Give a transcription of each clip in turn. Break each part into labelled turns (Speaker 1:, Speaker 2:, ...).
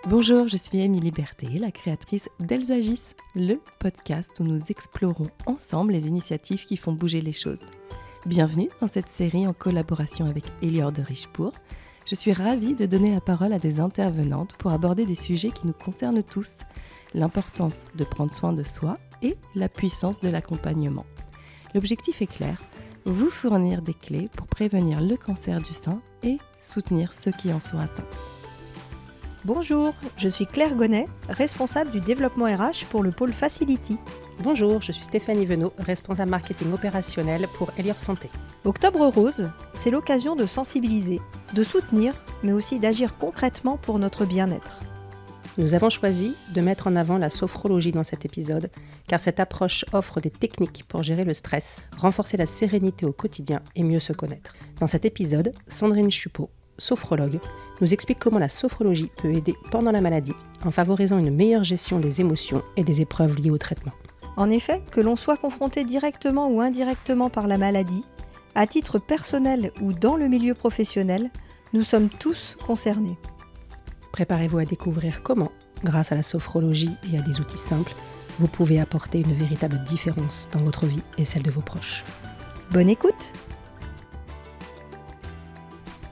Speaker 1: Bonjour, je suis Émilie Berthet, la créatrice d'Elsagis, le podcast où nous explorons ensemble les initiatives qui font bouger les choses. Bienvenue dans cette série en collaboration avec Elior de Richebourg. Je suis ravie de donner la parole à des intervenantes pour aborder des sujets qui nous concernent tous, l'importance de prendre soin de soi et la puissance de l'accompagnement. L'objectif est clair, vous fournir des clés pour prévenir le cancer du sein et soutenir ceux qui en sont atteints.
Speaker 2: Bonjour, je suis Claire Gonnet, responsable du développement RH pour le pôle Facility.
Speaker 3: Bonjour, je suis Stéphanie Venot, responsable marketing opérationnel pour Elior Santé.
Speaker 2: Octobre Rose, c'est l'occasion de sensibiliser, de soutenir, mais aussi d'agir concrètement pour notre bien-être.
Speaker 3: Nous avons choisi de mettre en avant la sophrologie dans cet épisode, car cette approche offre des techniques pour gérer le stress, renforcer la sérénité au quotidien et mieux se connaître. Dans cet épisode, Sandrine Chupot, sophrologue, nous explique comment la sophrologie peut aider pendant la maladie en favorisant une meilleure gestion des émotions et des épreuves liées au traitement.
Speaker 2: En effet, que l'on soit confronté directement ou indirectement par la maladie, à titre personnel ou dans le milieu professionnel, nous sommes tous concernés.
Speaker 3: Préparez-vous à découvrir comment, grâce à la sophrologie et à des outils simples, vous pouvez apporter une véritable différence dans votre vie et celle de vos proches.
Speaker 2: Bonne écoute!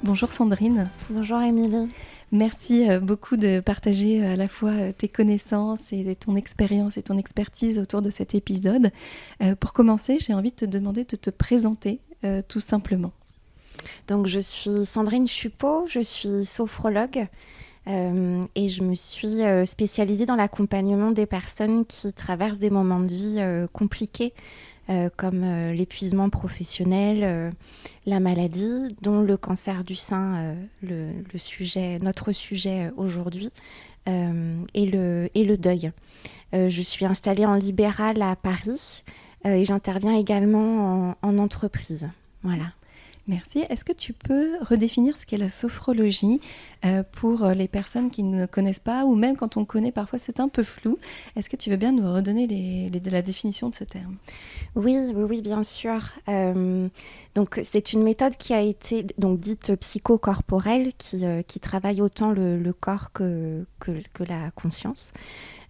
Speaker 1: Bonjour Sandrine.
Speaker 4: Bonjour Émilie.
Speaker 1: Merci beaucoup de partager à la fois tes connaissances et ton expérience et ton expertise autour de cet épisode. Pour commencer, j'ai envie de te demander de te présenter tout simplement.
Speaker 4: Donc je suis Sandrine Chupot, je suis sophrologue et je me suis spécialisée dans l'accompagnement des personnes qui traversent des moments de vie compliqués. Comme l'épuisement professionnel, la maladie, dont le cancer du sein, notre sujet aujourd'hui, et le deuil. Je suis installée en libéral à Paris et j'interviens également en entreprise. Voilà.
Speaker 1: Merci. Est-ce que tu peux redéfinir ce qu'est la sophrologie pour les personnes qui ne connaissent pas ou même quand on connaît, parfois c'est un peu flou. Est-ce que tu veux bien nous redonner la définition de ce terme ?
Speaker 4: Oui, bien sûr. Donc, c'est une méthode qui a été dite psychocorporelle, qui travaille autant le corps que la conscience,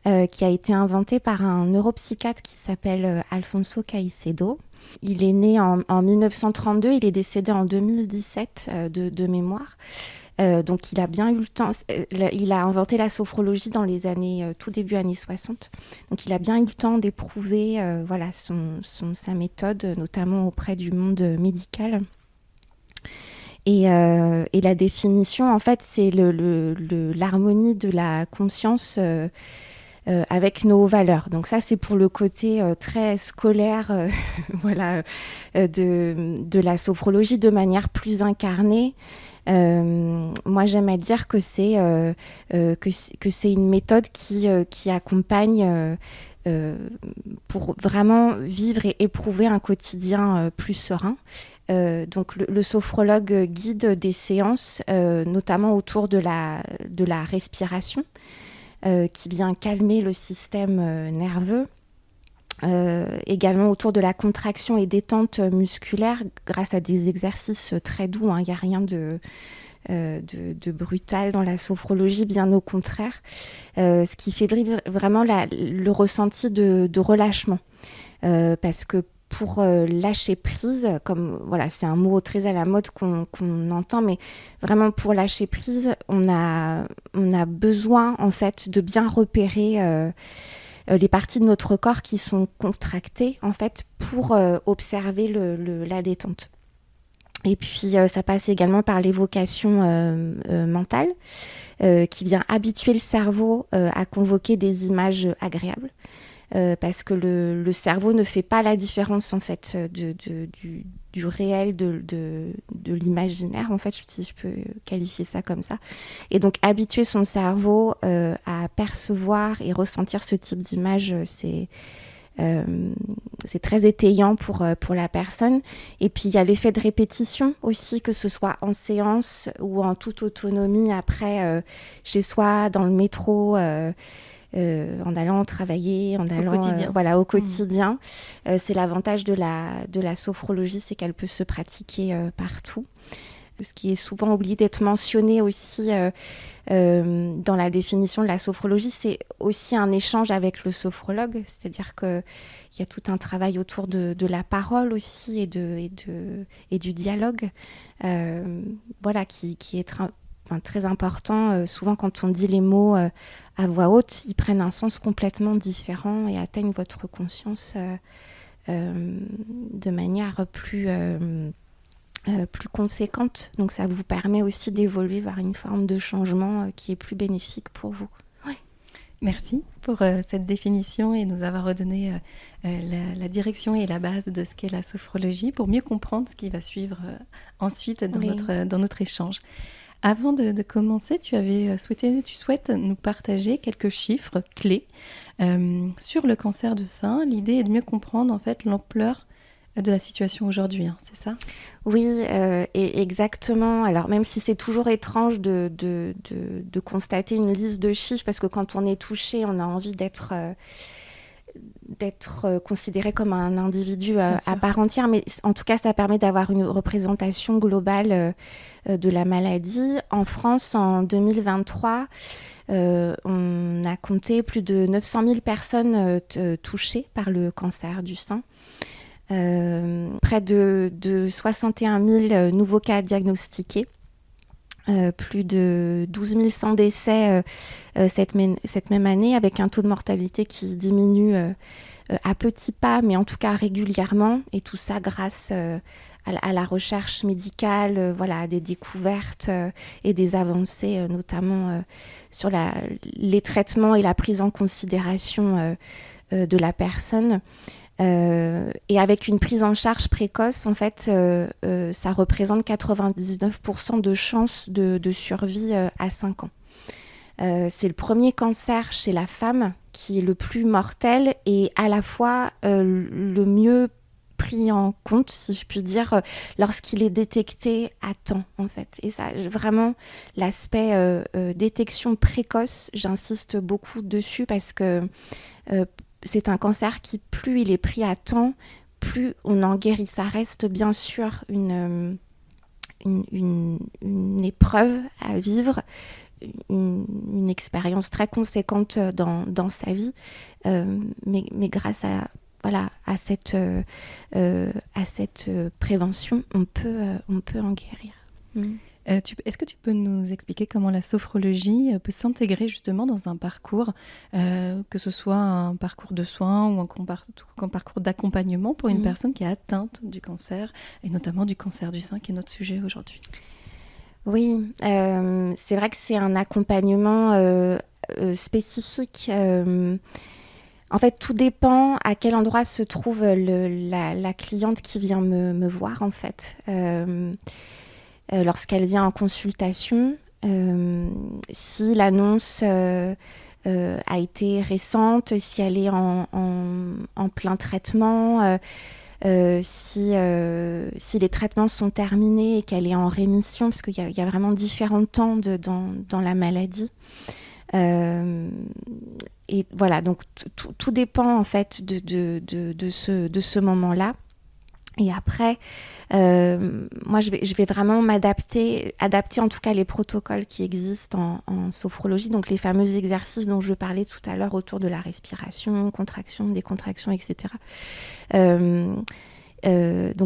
Speaker 4: qui a été inventée par un neuropsychiatre qui s'appelle Alfonso Caicedo. Il est né en 1932, il est décédé en 2017 de mémoire. Donc il a bien eu le temps, il a inventé la sophrologie dans les années, tout début années 60. Donc il a bien eu le temps d'éprouver sa méthode, notamment auprès du monde médical. Et la définition, en fait, c'est l'harmonie de la conscience avec nos valeurs. Donc ça, c'est pour le côté très scolaire de la sophrologie de manière plus incarnée. Moi, j'aime à dire que c'est une méthode qui accompagne pour vraiment vivre et éprouver un quotidien plus serein. Donc le sophrologue guide des séances, notamment autour de la respiration, qui vient calmer le système nerveux. Également autour de la contraction et détente musculaire grâce à des exercices très doux. Il n'y a rien de brutal dans la sophrologie, bien au contraire. Ce qui fait vraiment le ressenti de relâchement. Parce que pour lâcher prise, c'est un mot très à la mode qu'on entend, mais vraiment pour lâcher prise, on a besoin en fait de bien repérer les parties de notre corps qui sont contractées en fait pour observer la détente. Et puis ça passe également par l'évocation mentale qui vient habituer le cerveau à convoquer des images agréables. Parce que le cerveau ne fait pas la différence en fait du réel, de l'imaginaire en fait, si je peux qualifier ça comme ça. Et donc habituer son cerveau à percevoir et ressentir ce type d'image, c'est très étayant pour la personne. Et puis il y a l'effet de répétition aussi, que ce soit en séance ou en toute autonomie après chez soi, dans le métro. En allant travailler, au quotidien. C'est l'avantage de la sophrologie, c'est qu'elle peut se pratiquer partout. ce qui est souvent oublié d'être mentionné aussi dans la définition de la sophrologie, c'est aussi un échange avec le sophrologue, c'est-à-dire qu'il y a tout un travail autour de la parole aussi et du dialogue, qui est très important. Souvent, quand on dit les mots à voix haute, ils prennent un sens complètement différent et atteignent votre conscience de manière plus conséquente. Donc, ça vous permet aussi d'évoluer vers une forme de changement qui est plus bénéfique pour vous. Ouais.
Speaker 1: Merci pour cette définition et nous avoir redonné la direction et la base de ce qu'est la sophrologie pour mieux comprendre ce qui va suivre ensuite dans notre échange. Avant de commencer, tu souhaites nous partager quelques chiffres clés sur le cancer du sein. L'idée est de mieux comprendre en fait l'ampleur de la situation aujourd'hui, hein, c'est ça ?
Speaker 4: Oui, et exactement. Alors même si c'est toujours étrange de constater une liste de chiffres, parce que quand on est touché, on a envie d'être considéré comme un individu à part entière, mais en tout cas, ça permet d'avoir une représentation globale de la maladie. En France, en 2023, on a compté plus de 900 000 personnes touchées par le cancer du sein. Près de 61 000 nouveaux cas diagnostiqués. Plus de 12 100 décès cette même année, avec un taux de mortalité qui diminue à petits pas, mais en tout cas régulièrement, et tout ça grâce à la recherche médicale, à des découvertes et des avancées, notamment sur les traitements et la prise en considération de la personne. Et avec une prise en charge précoce, en fait, ça représente 99% de chances de survie à 5 ans. C'est le premier cancer chez la femme qui est le plus mortel et à la fois le mieux pris en compte, si je puis dire, lorsqu'il est détecté à temps, en fait. Et ça, vraiment, l'aspect détection précoce, j'insiste beaucoup dessus parce que c'est un cancer qui, plus il est pris à temps, plus on en guérit. Ça reste bien sûr une épreuve à vivre, une expérience très conséquente dans sa vie, mais grâce à cette prévention, on peut en guérir.
Speaker 1: Est-ce que tu peux nous expliquer comment la sophrologie peut s'intégrer justement dans un parcours, que ce soit un parcours de soins ou un parcours d'accompagnement pour une personne qui est atteinte du cancer, et notamment du cancer du sein, qui est notre sujet aujourd'hui ?
Speaker 4: Oui, c'est vrai que c'est un accompagnement spécifique. En fait, tout dépend à quel endroit se trouve la cliente qui vient me voir, en fait. Lorsqu'elle vient en consultation, si l'annonce a été récente, si elle est en plein traitement, si les traitements sont terminés et qu'elle est en rémission, parce qu'il y a vraiment différents temps dans la maladie. Et voilà, donc tout dépend en fait de ce moment-là. Et après, moi, je vais vraiment adapter en tout cas les protocoles qui existent en sophrologie, donc les fameux exercices dont je parlais tout à l'heure autour de la respiration, contraction, décontraction, etc. Donc,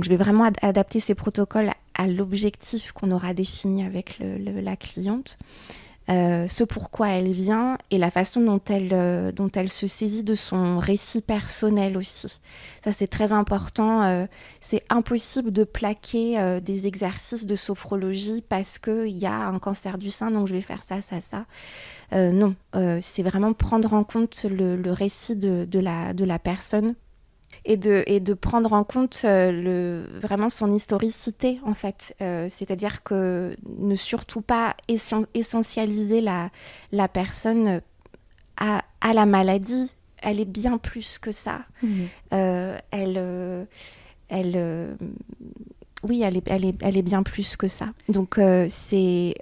Speaker 4: je vais vraiment adapter ces protocoles à l'objectif qu'on aura défini avec la cliente. Ce pourquoi elle vient et la façon dont elle se saisit de son récit personnel aussi. Ça, c'est très important. C'est impossible de plaquer des exercices de sophrologie parce qu'il y a un cancer du sein, donc je vais faire ça. Non, c'est vraiment prendre en compte le récit de la personne. Et de prendre en compte vraiment son historicité, en fait. C'est-à-dire que ne surtout pas essentialiser la personne à la maladie. Elle est bien plus que ça. Elle est bien plus que ça. Donc, et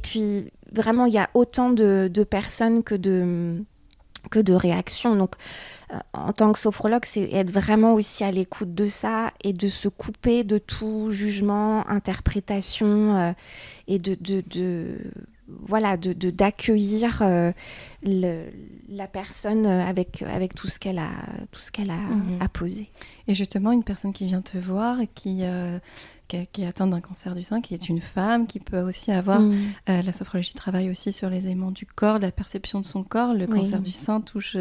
Speaker 4: puis, vraiment, il y a autant de personnes que que de réaction. Donc, en tant que sophrologue, c'est être vraiment aussi à l'écoute de ça et de se couper de tout jugement, interprétation et d'accueillir la personne avec tout ce qu'elle a à poser.
Speaker 1: Et justement, une personne qui vient te voir et qui est atteinte d'un cancer du sein, qui est une femme, qui peut aussi avoir... la sophrologie travaille aussi sur les éléments du corps, de la perception de son corps. Le cancer du sein touche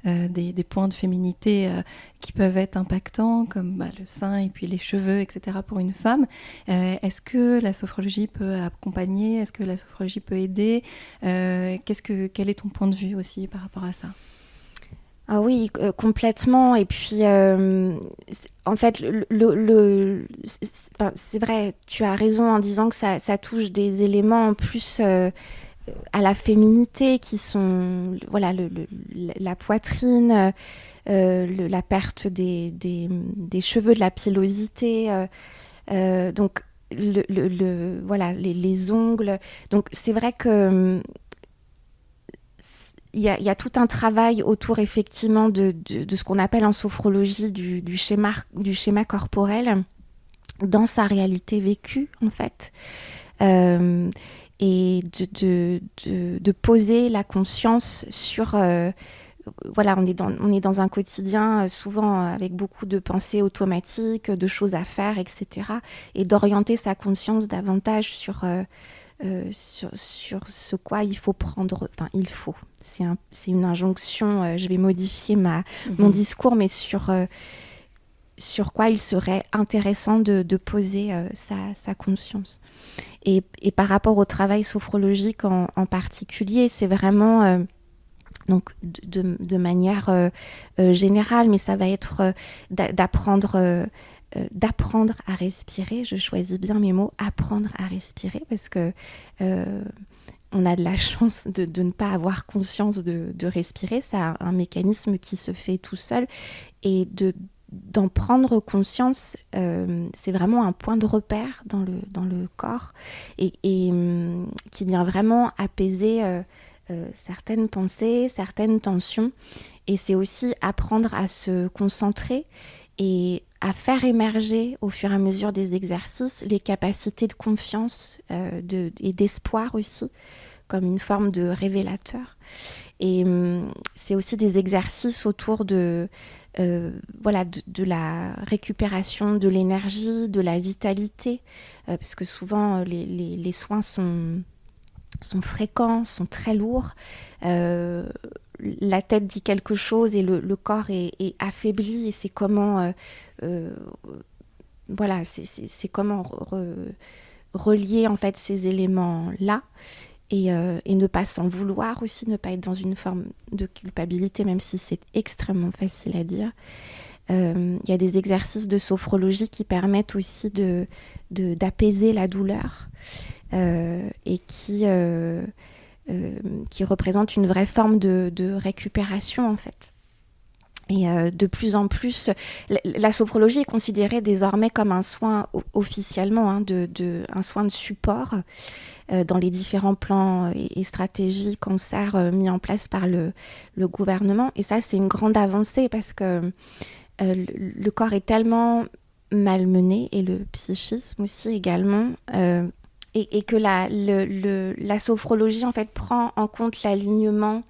Speaker 1: des points de féminité qui peuvent être impactants, comme le sein et puis les cheveux, etc. pour une femme. Est-ce que la sophrologie peut accompagner? Est-ce que la sophrologie peut aider? Quel est ton point de vue aussi par rapport à ça?
Speaker 4: Ah oui, complètement. Et puis, en fait, c'est vrai, tu as raison en disant que ça touche des éléments en plus à la féminité qui sont la poitrine, la perte des cheveux, de la pilosité, donc les ongles. Donc, c'est vrai que... Il y a tout un travail autour effectivement de ce qu'on appelle en sophrologie du schéma corporel dans sa réalité vécue en fait, et de poser la conscience sur on est dans un quotidien souvent avec beaucoup de pensées automatiques, de choses à faire, etc. Et d'orienter sa conscience davantage sur ce quoi il faut prendre, c'est une injonction, je vais modifier mon discours, mais sur quoi il serait intéressant de poser sa conscience. Et par rapport au travail sophrologique en particulier, c'est vraiment donc de manière générale, mais ça va être d'apprendre à respirer. Je choisis bien mes mots, apprendre à respirer, parce que on a de la chance de ne pas avoir conscience de respirer. C'est un mécanisme qui se fait tout seul, et d'en prendre conscience, c'est vraiment un point de repère dans le corps, et qui vient vraiment apaiser certaines pensées, certaines tensions. Et c'est aussi apprendre à se concentrer et à faire émerger au fur et à mesure des exercices les capacités de confiance et d'espoir aussi, comme une forme de révélateur. Et c'est aussi des exercices autour de la récupération de l'énergie, de la vitalité, parce que souvent les soins sont fréquents, sont très lourds. La tête dit quelque chose et le corps est affaibli, et c'est comment c'est comment relier en fait ces éléments-là, et ne pas s'en vouloir aussi, ne pas être dans une forme de culpabilité, même si c'est extrêmement facile à dire. Il y a des exercices de sophrologie qui permettent aussi d'apaiser la douleur, et qui représente une vraie forme de récupération en fait. Et de plus en plus, la sophrologie est considérée désormais comme un soin officiellement, un soin de support dans les différents plans et stratégies cancer mis en place par le gouvernement. Et ça, c'est une grande avancée, parce que le corps est tellement malmené, et le psychisme aussi également, et que la sophrologie en fait prend en compte l'alignement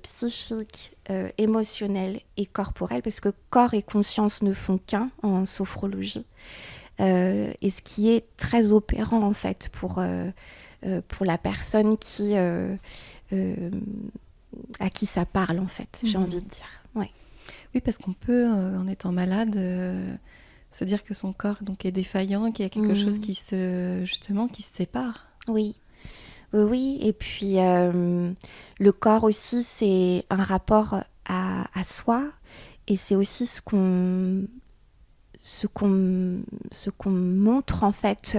Speaker 4: psychique, émotionnel et corporel, parce que corps et conscience ne font qu'un en sophrologie, et ce qui est très opérant en fait pour la personne à qui ça parle en fait, j'ai envie de dire. Ouais.
Speaker 1: Oui, parce qu'on peut, en étant malade, se dire que son corps donc est défaillant, qu'il y a quelque chose qui se sépare.
Speaker 4: Oui. Oui, et puis le corps aussi, c'est un rapport à soi, et c'est aussi ce qu'on montre en fait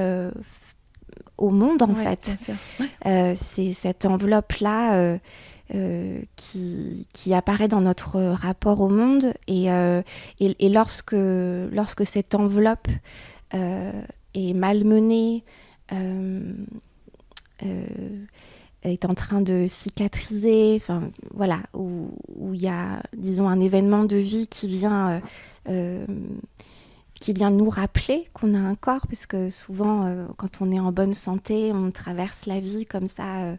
Speaker 4: au monde en fait. Bien sûr. Ouais. C'est cette enveloppe-là qui apparaît dans notre rapport au monde, et lorsque cette enveloppe est malmenée, est en train de cicatriser, enfin voilà, où il y a, disons, un événement de vie qui vient nous rappeler qu'on a un corps, parce que souvent, quand on est en bonne santé, on traverse la vie comme ça,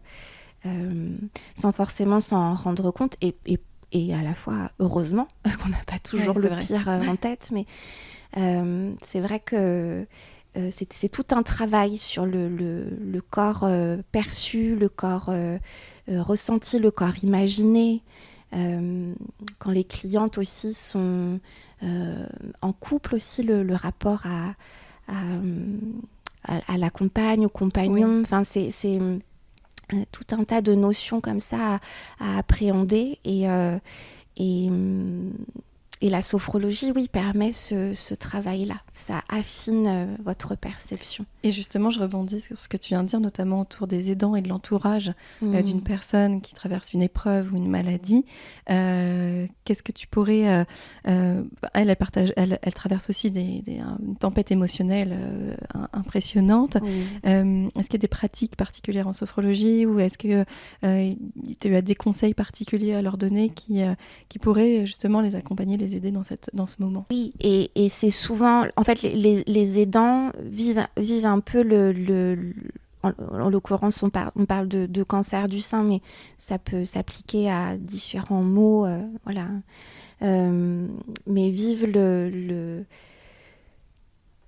Speaker 4: sans forcément s'en rendre compte, et à la fois, heureusement, qu'on n'a pas toujours le pire en tête, mais c'est vrai que c'est tout un travail sur le corps perçu, le corps ressenti, le corps imaginé. Quand les clientes aussi sont en couple aussi, le rapport à la compagne, au compagnon, enfin, c'est tout un tas de notions comme ça à appréhender, et la sophrologie, oui, permet ce travail-là. Ça affine votre perception.
Speaker 1: Et justement, je rebondis sur ce que tu viens de dire, notamment autour des aidants et de l'entourage d'une personne qui traverse une épreuve ou une maladie. Qu'est-ce que tu pourrais... elle traverse aussi une tempête émotionnelle impressionnante. Est-ce qu'il y a des pratiques particulières en sophrologie, ou est-ce que tu as des conseils particuliers à leur donner qui pourraient justement les accompagner, les aider dans ce moment?
Speaker 4: Oui, et c'est souvent... En fait, les aidants vivent un peu en l'occurrence, on parle de cancer du sein, mais ça peut s'appliquer à différents maux, voilà. Mais vivent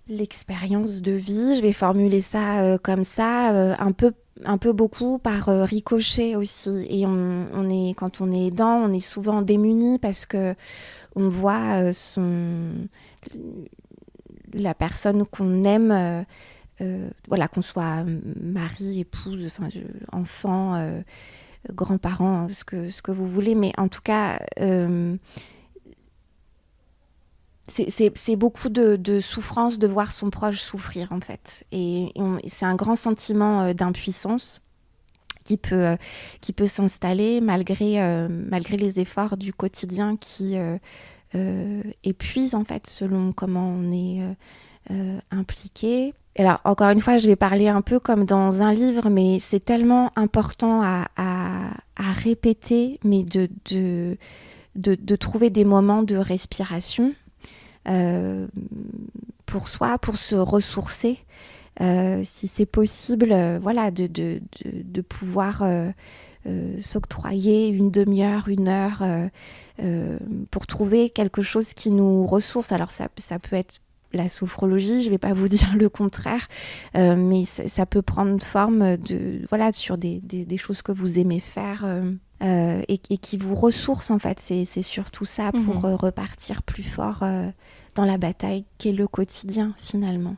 Speaker 4: l'expérience de vie, je vais formuler ça comme ça, un peu beaucoup par ricochet aussi. Et quand on est aidant, on est souvent démuni parce que on voit la personne qu'on aime, voilà, qu'on soit mari, épouse, enfant, grands-parents, ce que vous voulez, mais en tout cas, c'est beaucoup de souffrance de voir son proche souffrir, en fait. Et c'est un grand sentiment d'impuissance qui peut s'installer malgré les efforts du quotidien qui épuisent, en fait, selon comment on est impliqué. Et alors, encore une fois, je vais parler un peu comme dans un livre, mais c'est tellement important à répéter, mais de trouver des moments de respiration pour soi, pour se ressourcer, si c'est possible, voilà, de pouvoir s'octroyer une demi-heure, une heure, pour trouver quelque chose qui nous ressource. Alors ça peut être la sophrologie, je ne vais pas vous dire le contraire, mais ça peut prendre forme sur des choses que vous aimez faire et qui vous ressourcent, en fait. C'est surtout ça pour repartir plus fort dans la bataille qu'est le quotidien, finalement.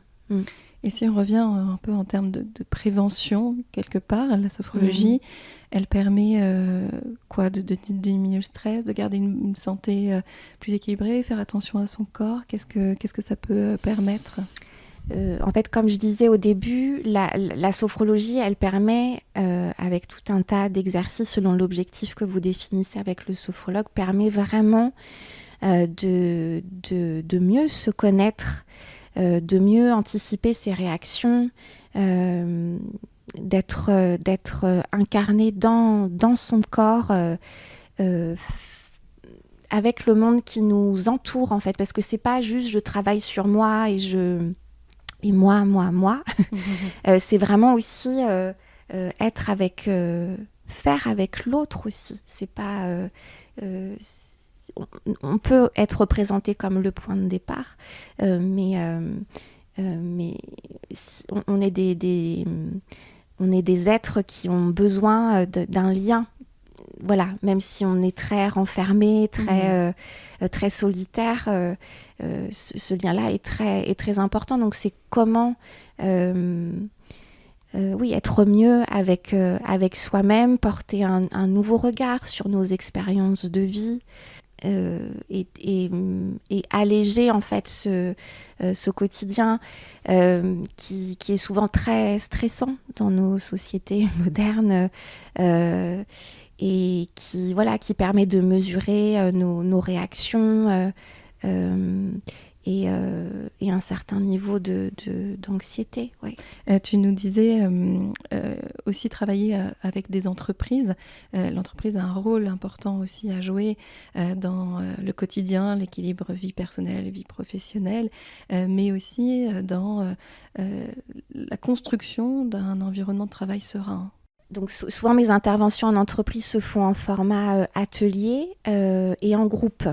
Speaker 1: Et si on revient un peu en termes de prévention, quelque part, la sophrologie, elle permet de diminuer le stress, de garder une santé plus équilibrée, faire attention à son corps. Qu'est-ce que ça peut permettre ?
Speaker 4: En fait, comme je disais au début, la sophrologie, elle permet, avec tout un tas d'exercices selon l'objectif que vous définissez avec le sophrologue, permet vraiment de mieux se connaître, de mieux anticiper ses réactions, d'être incarné dans son corps, avec le monde qui nous entoure, en fait, parce que c'est pas juste je travaille sur moi et moi. C'est vraiment aussi être faire avec l'autre aussi. C'est pas on peut être représenté comme le point de départ, mais on est des êtres qui ont besoin d'un lien. Voilà, même si on est très renfermé, très solitaire, ce lien-là est très important. Donc c'est comment être mieux avec soi-même, porter un nouveau regard sur nos expériences de vie, et alléger, en fait, ce quotidien qui est souvent très stressant dans nos sociétés modernes, et qui permet de mesurer nos réactions, et un certain niveau d'anxiété. Ouais.
Speaker 1: Tu nous disais aussi travailler avec des entreprises. L'entreprise a un rôle important aussi à jouer dans le quotidien, l'équilibre vie personnelle, vie professionnelle, mais aussi dans la construction d'un environnement de travail serein.
Speaker 4: Donc souvent mes interventions en entreprise se font en format atelier et en groupe.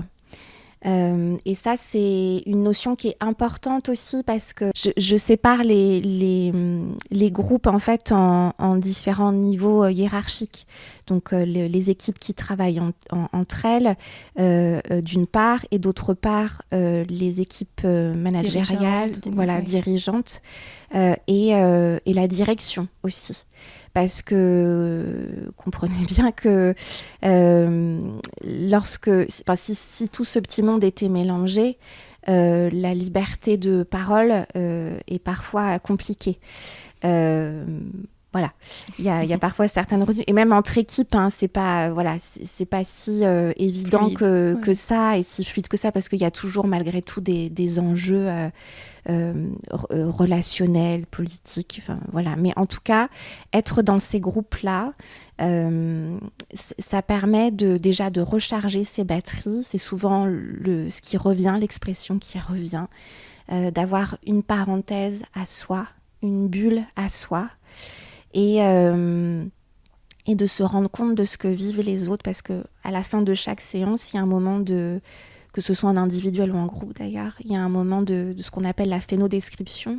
Speaker 4: Et ça, c'est une notion qui est importante aussi parce que je sépare les groupes en fait en différents niveaux hiérarchiques. Donc les équipes qui travaillent entre elles, d'une part, et d'autre part, les équipes managériales, dirigeantes, et la direction aussi. Parce que comprenez bien que si tout ce petit monde était mélangé, la liberté de parole est parfois compliquée. Voilà, il y a parfois certaines retenues, et même entre équipes, c'est pas si évident que ça et si fluide que ça, parce qu'il y a toujours malgré tout des enjeux relationnels, politiques, voilà. Mais en tout cas, être dans ces groupes-là, ça permet déjà de recharger ses batteries. C'est souvent ce qui revient, l'expression qui revient, d'avoir une parenthèse à soi, une bulle à soi. Et de se rendre compte de ce que vivent les autres, parce qu'à la fin de chaque séance, il y a un moment que ce soit en individuel ou en groupe d'ailleurs, il y a un moment de ce qu'on appelle la phénodescription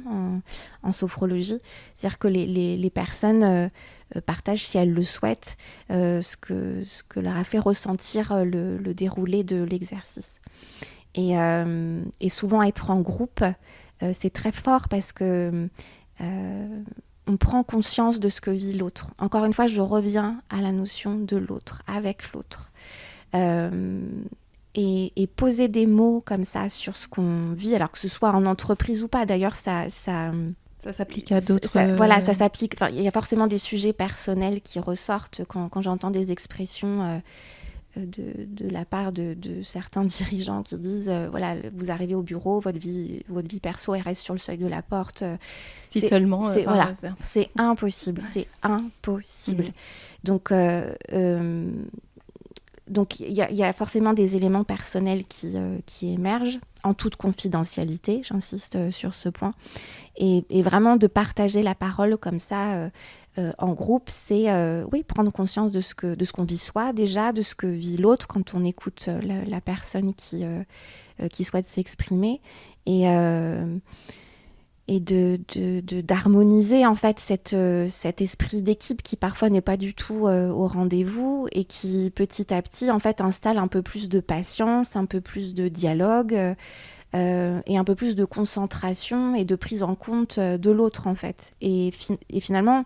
Speaker 4: en sophrologie, c'est-à-dire que les personnes partagent, si elles le souhaitent, ce que leur a fait ressentir le déroulé de l'exercice. Et souvent être en groupe, c'est très fort parce que on prend conscience de ce que vit l'autre. Encore une fois, je reviens à la notion de l'autre, avec l'autre. Et poser des mots comme ça sur ce qu'on vit, alors que ce soit en entreprise ou pas. D'ailleurs, ça
Speaker 1: s'applique à d'autres...
Speaker 4: Ça s'applique. Il y a forcément des sujets personnels qui ressortent quand j'entends des expressions de la part de certains dirigeants qui disent vous arrivez au bureau, votre vie perso elle reste sur le seuil de la porte. C'est impossible, c'est impossible. Donc il y a forcément des éléments personnels qui émergent en toute confidentialité, j'insiste sur ce point, et vraiment de partager la parole comme ça en groupe, c'est prendre conscience de ce qu'on vit soi déjà, de ce que vit l'autre quand on écoute la personne qui souhaite s'exprimer, et d'harmoniser en fait cet esprit d'équipe qui parfois n'est pas du tout au rendez-vous et qui petit à petit en fait installe un peu plus de patience, un peu plus de dialogue et un peu plus de concentration et de prise en compte de l'autre en fait. Et finalement,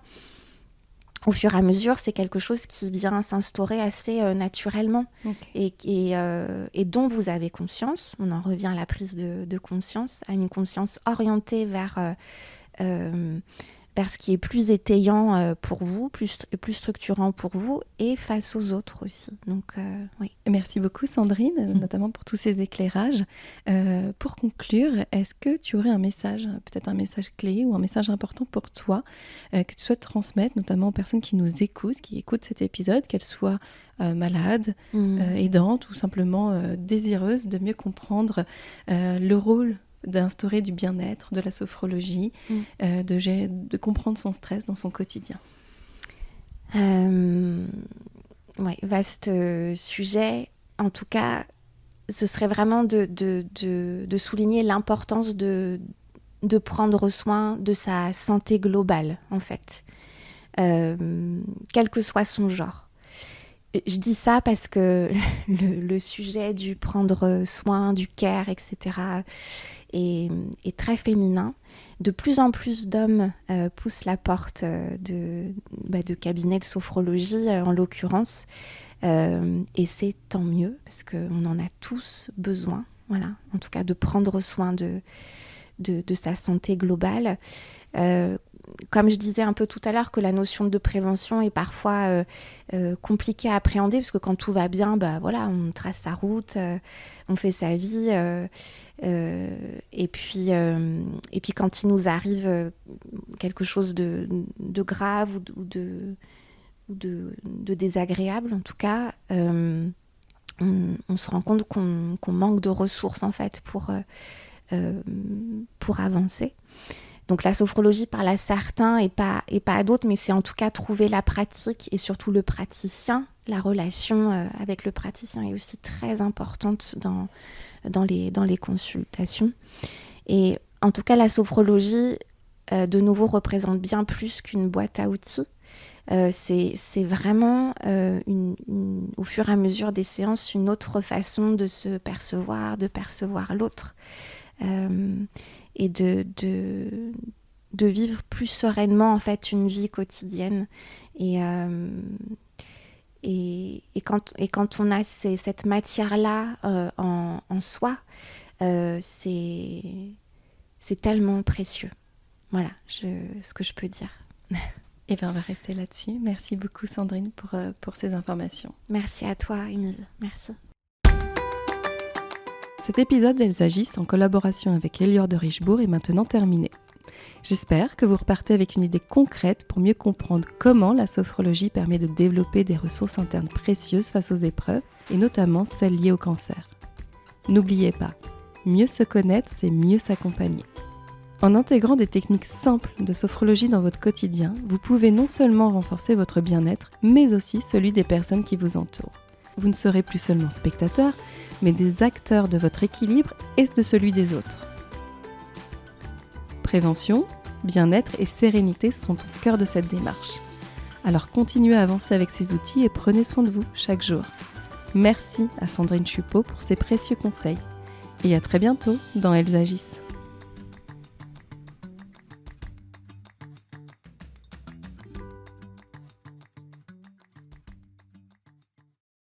Speaker 4: au fur et à mesure, c'est quelque chose qui vient s'instaurer assez naturellement. Okay. Et dont vous avez conscience. On en revient à la prise de conscience, à une conscience orientée vers ce qui est plus étayant pour vous, plus structurant pour vous et face aux autres aussi. Donc, oui.
Speaker 1: Merci beaucoup Sandrine, notamment pour tous ces éclairages. Pour conclure, est-ce que tu aurais un message, peut-être un message clé ou un message important pour toi que tu souhaites transmettre, notamment aux personnes qui nous écoutent, qui écoutent cet épisode, qu'elles soient malades, aidantes ou simplement désireuses de mieux comprendre le rôle d'instaurer du bien-être, de la sophrologie, de comprendre son stress dans son quotidien.
Speaker 4: Vaste sujet. En tout cas, ce serait vraiment de souligner l'importance de prendre soin de sa santé globale, en fait, quel que soit son genre. Je dis ça parce que le sujet du prendre soin, du care, etc., est très féminin. De plus en plus d'hommes poussent la porte de cabinets de sophrologie, en l'occurrence. Et c'est tant mieux, parce qu'on en a tous besoin. Voilà, en tout cas, de prendre soin de sa santé globale. comme je disais un peu tout à l'heure, que la notion de prévention est parfois compliquée à appréhender, parce que quand tout va bien, voilà, on trace sa route, on fait sa vie, et puis quand il nous arrive quelque chose de grave ou de désagréable, en tout cas, on se rend compte qu'on manque de ressources en fait pour avancer. Donc la sophrologie parle à certains et pas à d'autres, mais c'est en tout cas trouver la pratique et surtout le praticien. La relation avec le praticien est aussi très importante dans les consultations. Et en tout cas, la sophrologie, de nouveau, représente bien plus qu'une boîte à outils. C'est vraiment, au fur et à mesure des séances, une autre façon de se percevoir, de percevoir l'autre. Et de vivre plus sereinement en fait une vie quotidienne et quand on a cette matière-là en soi, c'est tellement précieux. Voilà ce que je peux dire.
Speaker 1: Et bien on va rester là-dessus. Merci beaucoup Sandrine pour ces informations.
Speaker 4: Merci à toi Émilie, merci.
Speaker 1: Cet épisode d'Elsagis en collaboration avec Elior de Richebourg est maintenant terminé. J'espère que vous repartez avec une idée concrète pour mieux comprendre comment la sophrologie permet de développer des ressources internes précieuses face aux épreuves, et notamment celles liées au cancer. N'oubliez pas, mieux se connaître, c'est mieux s'accompagner. En intégrant des techniques simples de sophrologie dans votre quotidien, vous pouvez non seulement renforcer votre bien-être, mais aussi celui des personnes qui vous entourent. Vous ne serez plus seulement spectateur, mais des acteurs de votre équilibre et de celui des autres. Prévention, bien-être et sérénité sont au cœur de cette démarche. Alors continuez à avancer avec ces outils et prenez soin de vous chaque jour. Merci à Sandrine Chupot pour ses précieux conseils. Et à très bientôt dans Elles agissent.